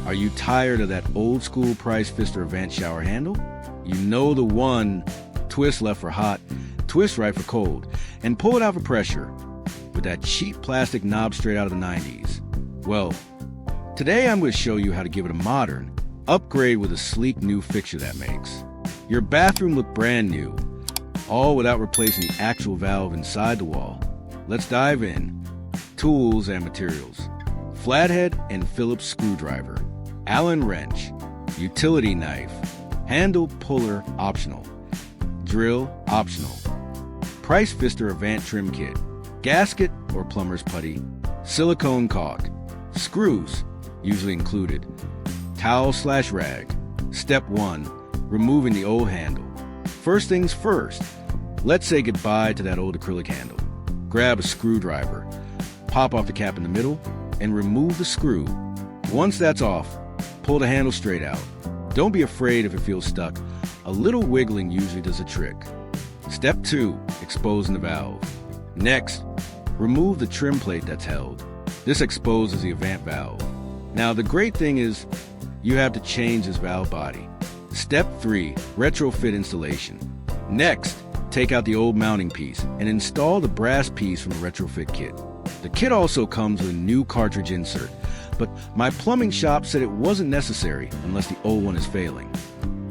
Are you tired of that old school Pfister advanced shower handle? You know the one. Twist left for hot, twist right for cold, and pull it out for pressure with that cheap plastic knob straight out of the 90s. Well, today I'm going to show you how to give it a modern upgrade with a sleek new fixture that makes your bathroom look brand new, all without replacing the actual valve inside the wall. Let's dive in. Tools and materials: flathead and Phillips screwdriver, Allen wrench, utility knife, handle puller optional, drill optional, Pfister Avant trim kit, gasket or plumber's putty, silicone caulk, screws usually included, towel/rag. Step 1. Removing the old handle. First things first, let's say goodbye to that old acrylic handle. Grab a screwdriver, pop off the cap in the middle, and remove the screw. Once that's off, pull the handle straight out. Don't be afraid if it feels stuck. A little wiggling usually does a trick. Step 2. Exposing the valve. Next, remove the trim plate that's held. This exposes the Avant valve. Now the great thing is you have to change this valve body. Step 3. Retrofit installation. Next, take out the old mounting piece and install the brass piece from the retrofit kit. The kit also comes with a new cartridge insert, but my plumbing shop said it wasn't necessary unless the old one is failing,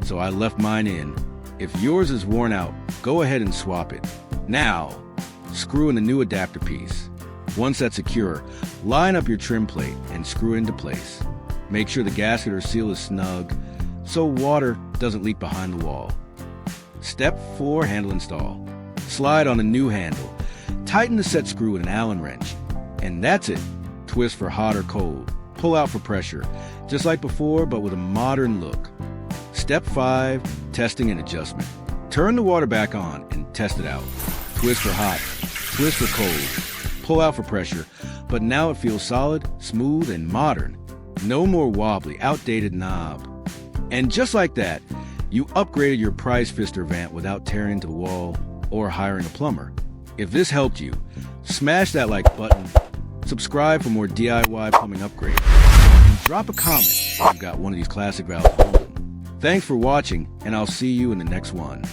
so I left mine in. If yours is worn out, go ahead and swap it. Now, screw in the new adapter piece. Once that's secure, line up your trim plate and screw it into place. Make sure the gasket or seal is snug so water doesn't leak behind the wall. Step 4. Handle install. Slide on a new handle. Tighten the set screw with an Allen wrench. And that's it. Twist for hot or cold. Pull out for pressure. Just like before, but with a modern look. Step 5. Testing and adjustment. Turn the water back on and test it out. Twist for hot. Twist for cold. Pull out for pressure. But now it feels solid, smooth, and modern. No more wobbly, outdated knob. And just like that, you upgraded your Pfister Avant without tearing into the wall or hiring a plumber. If this helped you, smash that like button, subscribe for more DIY plumbing upgrades, and drop a comment if you've got one of these classic valves at home. Thanks for watching, and I'll see you in the next one.